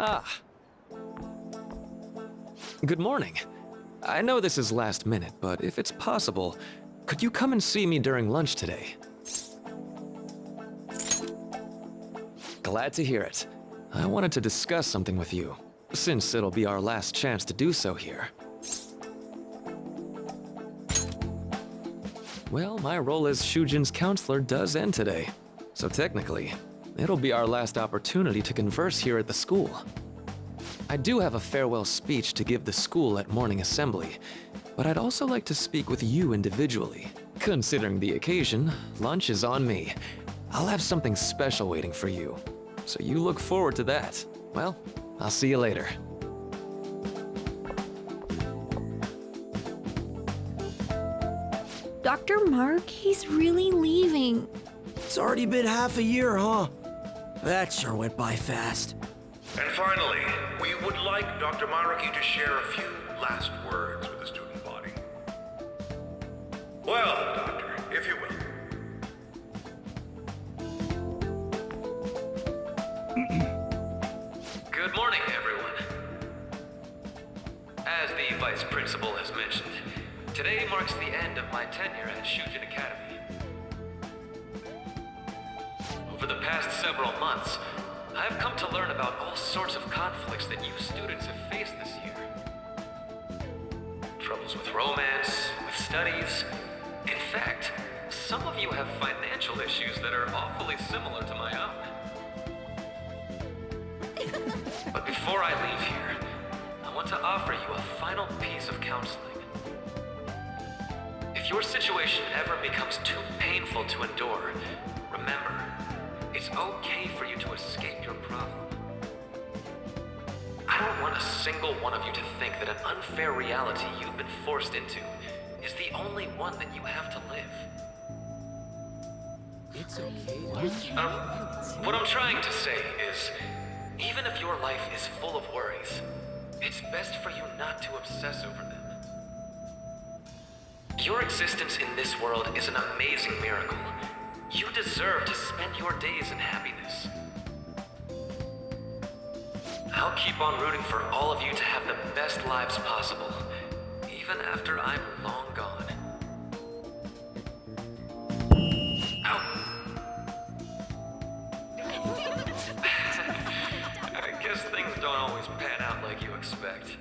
Ah. Good morning. I know this is last minute, but if it's possible, could you come and see me during lunch today? Glad to hear it. I wanted to discuss something with you, since it'll be our last chance to do so here. Well, my role as Shujin's counselor does end today, so technically, it'll be our last opportunity to converse here at the school. I do have a farewell speech to give the school at morning assembly, but I'd also like to speak with you individually. Considering the occasion, lunch is on me. I'll have something special waiting for you, so you look forward to that. Well, I'll see you later. Dr. Maruki's really leaving. It's already been half a year, huh? That sure went by fast. And finally, we would like Dr. Maruki to share a few last words with the student body. Well, Doctor, if you will. Good morning, everyone. As the Vice Principal has mentioned, today marks the end of my tenure at Shujin Academy. Over the past several months, I've come to learn about all sorts of conflicts that you students have faced this year. Troubles with romance, with studies. In fact, some of you have financial issues that are awfully similar to my own. But before I leave here, I want to offer you a final piece of counseling. If your situation ever becomes too painful to endure, remember, it's okay for you to escape your problem. I don't want a single one of you to think that an unfair reality you've been forced into is the only one that you have to live. It's okay. What I'm trying to say is, even if your life is full of worries, it's best for you not to obsess over them. Your existence in this world is an amazing miracle. You deserve to spend your days in happiness. I'll keep on rooting for all of you to have the best lives possible, even after I'm long gone. Ow. I guess things don't always pan out like you expect.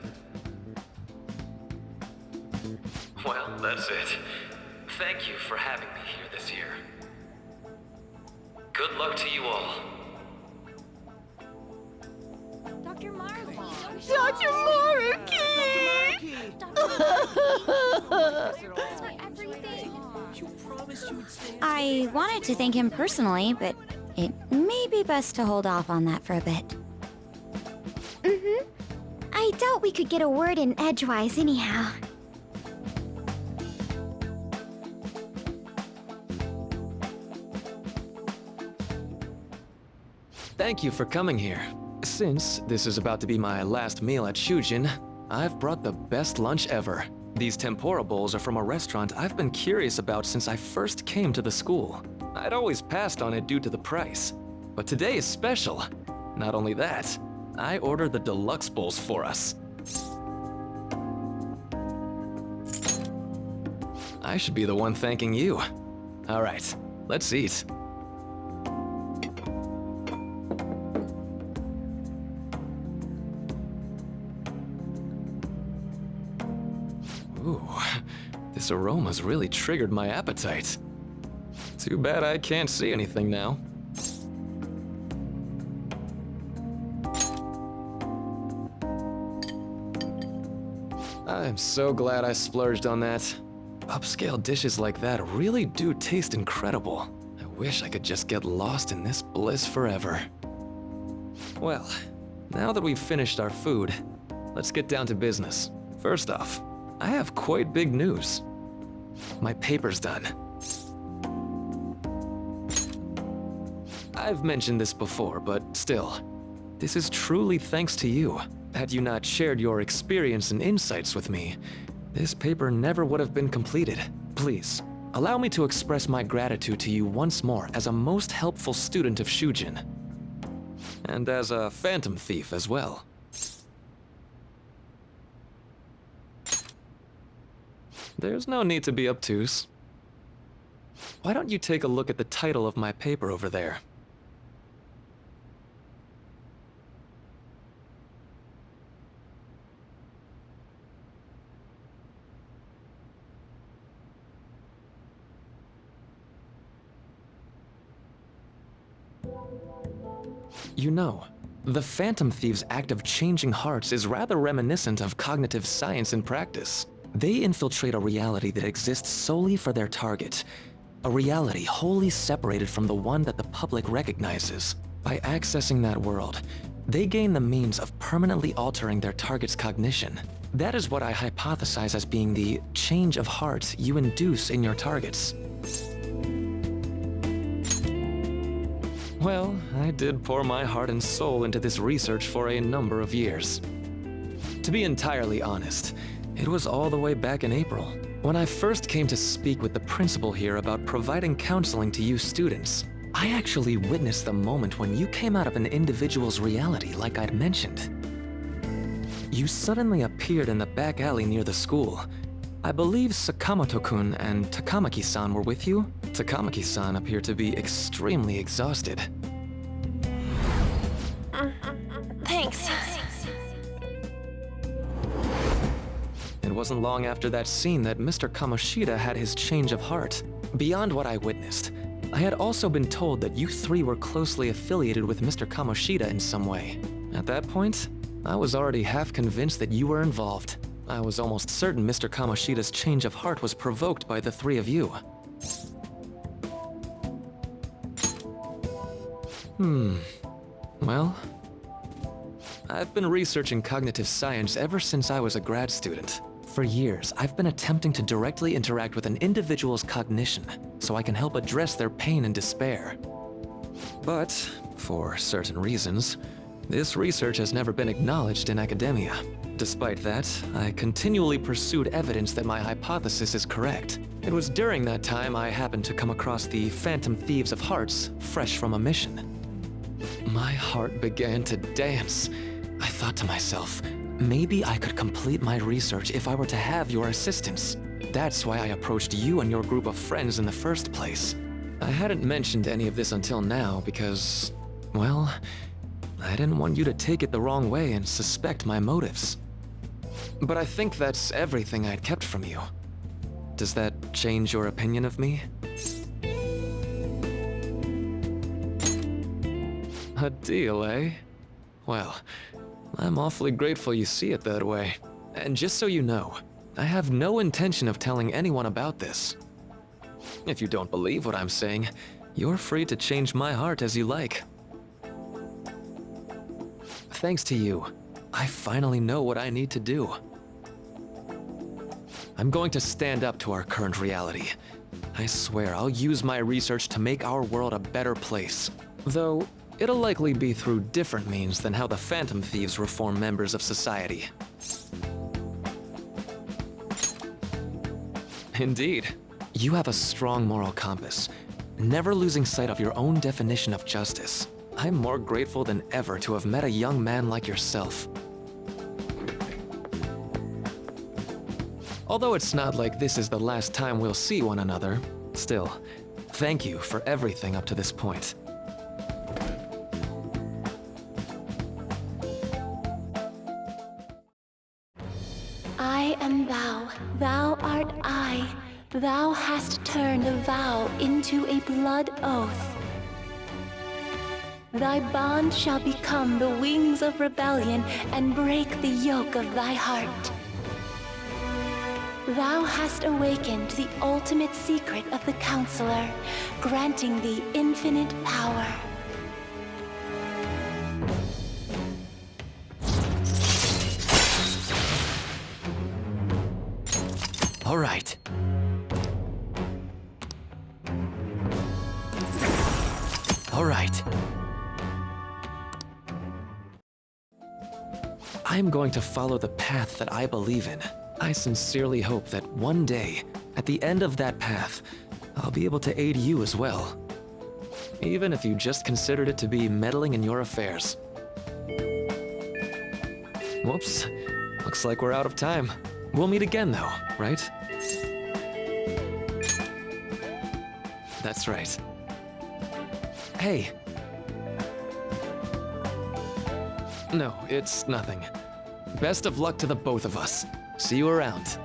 Well, that's it. Thank you for having me here this year. Good luck to you all. Dr. Maruki! Dr. Maruki! I wanted to thank him personally, but it may be best to hold off on that for a bit. I doubt we could get a word in edgewise anyhow. Thank you for coming here. Since this is about to be my last meal at Shujin, I've brought the best lunch ever. These tempura bowls are from a restaurant I've been curious about since I first came to the school. I'd always passed on it due to the price, but today is special. Not only that, I ordered the deluxe bowls for us. I should be the one thanking you. All right, let's eat. Ooh, this aroma's really triggered my appetite. Too bad I can't see anything now. I'm so glad I splurged on that. Upscale dishes like that really do taste incredible. I wish I could just get lost in this bliss forever. Well, now that we've finished our food, let's get down to business. First off, I have quite big news. My paper's done. I've mentioned this before, but still, this is truly thanks to you. Had you not shared your experience and insights with me, this paper never would have been completed. Please, allow me to express my gratitude to you once more as a most helpful student of Shujin. and as a Phantom Thief as well. There's no need to be obtuse. Why don't you take a look at the title of my paper over there? You know, the Phantom Thieves' act of changing hearts is rather reminiscent of cognitive science in practice. They infiltrate a reality that exists solely for their target. A reality wholly separated from the one that the public recognizes. By accessing that world, they gain the means of permanently altering their target's cognition. That is what I hypothesize as being the change of heart you induce in your targets. Well, I did pour my heart and soul into this research for a number of years. To be entirely honest, it was all the way back in April, when I first came to speak with the principal here about providing counseling to you students. I actually witnessed the moment when you came out of an individual's reality like I'd mentioned. You suddenly appeared in the back alley near the school. I believe Sakamoto-kun and Takamaki-san were with you? Takamaki-san appeared to be extremely exhausted. Thanks. It wasn't long after that scene that Mr. Kamoshida had his change of heart. Beyond what I witnessed, I had also been told that you three were closely affiliated with Mr. Kamoshida in some way. At that point, I was already half convinced that you were involved. I was almost certain Mr. Kamoshida's change of heart was provoked by the three of you. Well, I've been researching cognitive science ever since I was a grad student. For years, I've been attempting to directly interact with an individual's cognition so I can help address their pain and despair. But, for certain reasons, this research has never been acknowledged in academia. Despite that, I continually pursued evidence that my hypothesis is correct. It was during that time I happened to come across the Phantom Thieves of Hearts, fresh from a mission. My heart began to dance. I thought to myself, maybe I could complete my research if I were to have your assistance. That's why I approached you and your group of friends in the first place. I hadn't mentioned any of this until now because, well, I didn't want you to take it the wrong way and suspect my motives. But I think that's everything I'd kept from you. Does that change your opinion of me? A deal, eh? Well, I'm awfully grateful you see it that way. And just so you know, I have no intention of telling anyone about this. If you don't believe what I'm saying, you're free to change my heart as you like. Thanks to you, I finally know what I need to do. I'm going to stand up to our current reality. I swear I'll use my research to make our world a better place. Though, it'll likely be through different means than how the Phantom Thieves reform members of society. Indeed. You have a strong moral compass, never losing sight of your own definition of justice. I'm more grateful than ever to have met a young man like yourself. Although it's not like this is the last time we'll see one another, still, thank you for everything up to this point. I am thou, thou art I. Thou hast turned a vow into a blood oath. Thy bond shall become the wings of rebellion and break the yoke of thy heart. Thou hast awakened the ultimate secret of the Counselor, granting thee infinite power. All right. All right. I'm going to follow the path that I believe in. I sincerely hope that one day, at the end of that path, I'll be able to aid you as well. even if you just considered it to be meddling in your affairs. Whoops. Looks like we're out of time. We'll meet again, though, right? That's right. Hey. No, it's nothing. Best of luck to the both of us. See you around.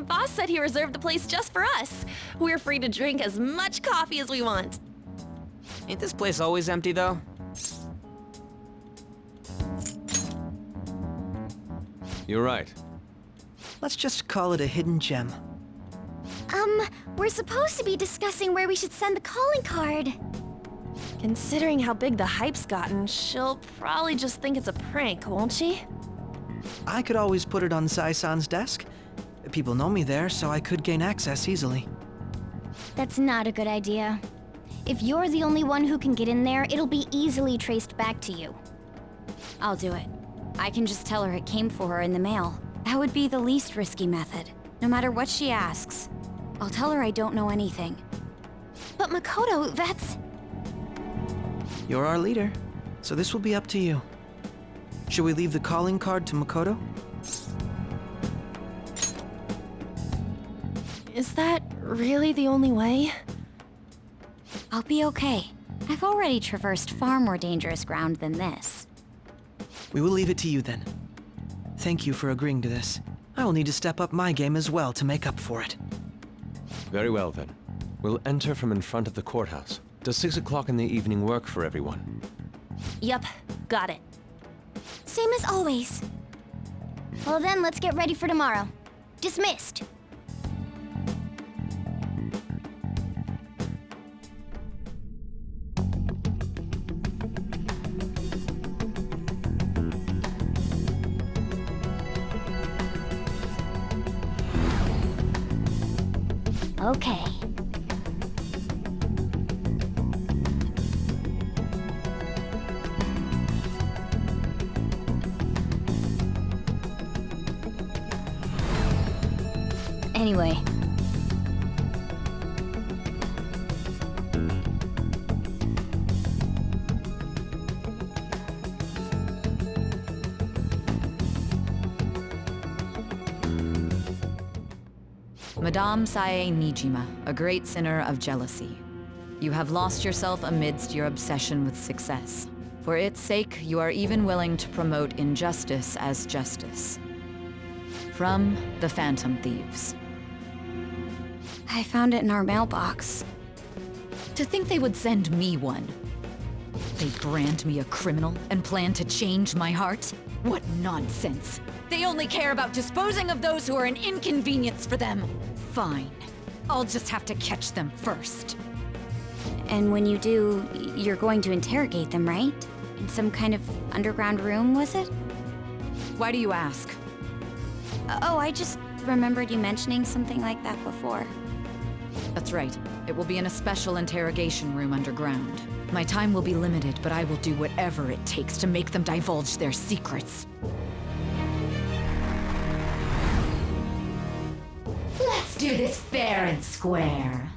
Boss said he reserved the place just for us. We're free to drink as much coffee as we want. Ain't this place always empty, though? You're right. Let's just call it a hidden gem. We're supposed to be discussing where we should send the calling card. Considering how big the hype's gotten, she'll probably just think it's a prank, won't she? I could always put it on Sae-san's desk. People know me there, so I could gain access easily. That's not a good idea. If you're the only one who can get in there, it'll be easily traced back to you. I'll do it. I can just tell her it came for her in the mail. That would be the least risky method, no matter what she asks. I'll tell her I don't know anything. But Makoto, that's... You're our leader, so this will be up to you. Should we leave the calling card to Makoto? Is that really the only way? I'll be okay. I've already traversed far more dangerous ground than this. We will leave it to you then. Thank you for agreeing to this. I will need to step up my game as well to make up for it. Very well, then. We'll enter from in front of the courthouse. Does 6 o'clock in the evening work for everyone? Yup, got it. Same as always. Well then, let's get ready for tomorrow. Dismissed. Okay. Anyway. Madame Sae Nijima, a great sinner of jealousy. You have lost yourself amidst your obsession with success. For its sake, you are even willing to promote injustice as justice. From the Phantom Thieves. I found it in our mailbox. To think they would send me one. They brand me a criminal and plan to change my heart? What nonsense! They only care about disposing of those who are an inconvenience for them. Fine. I'll just have to catch them first. And when you do, you're going to interrogate them, right? In some kind of underground room, was it? Why do you ask? Oh, I just remembered you mentioning something like that before. That's right. It will be in a special interrogation room underground. My time will be limited, but I will do whatever it takes to make them divulge their secrets. Let's do this fair and square.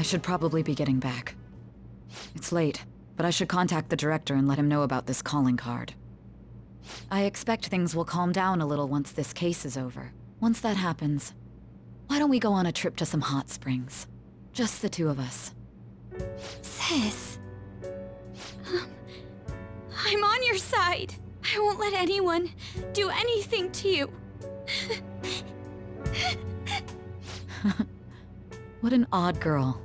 should probably be getting back. It's late, but I should contact the director and let him know about this calling card. I expect things will calm down a little once this case is over. Once that happens, why don't we go on a trip to some hot springs? Just the two of us. Sis. I'm on your side. I won't let anyone do anything to you. What an odd girl.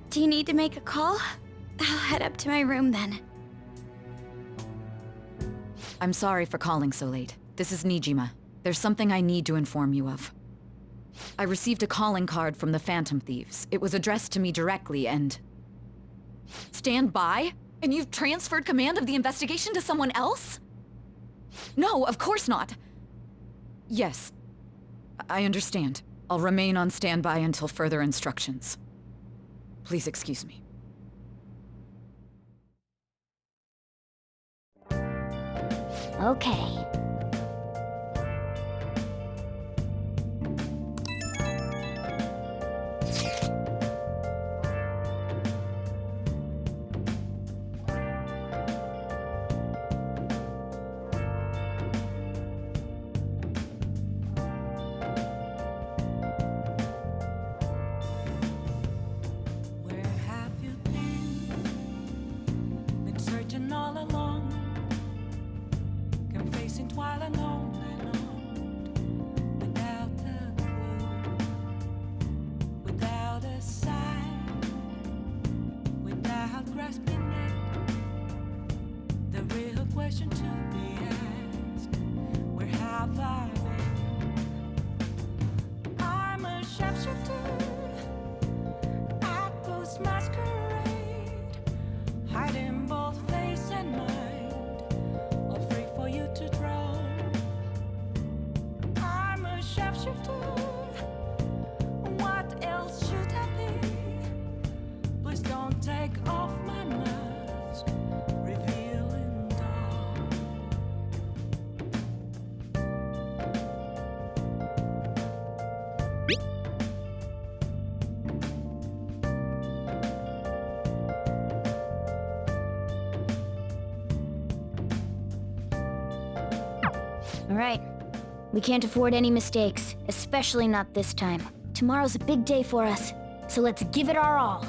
Do you need to make a call? I'll head up to my room then. I'm sorry for calling so late. This is Nijima. There's something I need to inform you of. I received a calling card from the Phantom Thieves. It was addressed to me directly and... Stand by? And you've transferred command of the investigation to someone else? No, of course not. Yes. I understand. I'll remain on standby until further instructions. Please excuse me. Okay. All right. We can't afford any mistakes, especially not this time. Tomorrow's a big day for us, so let's give it our all.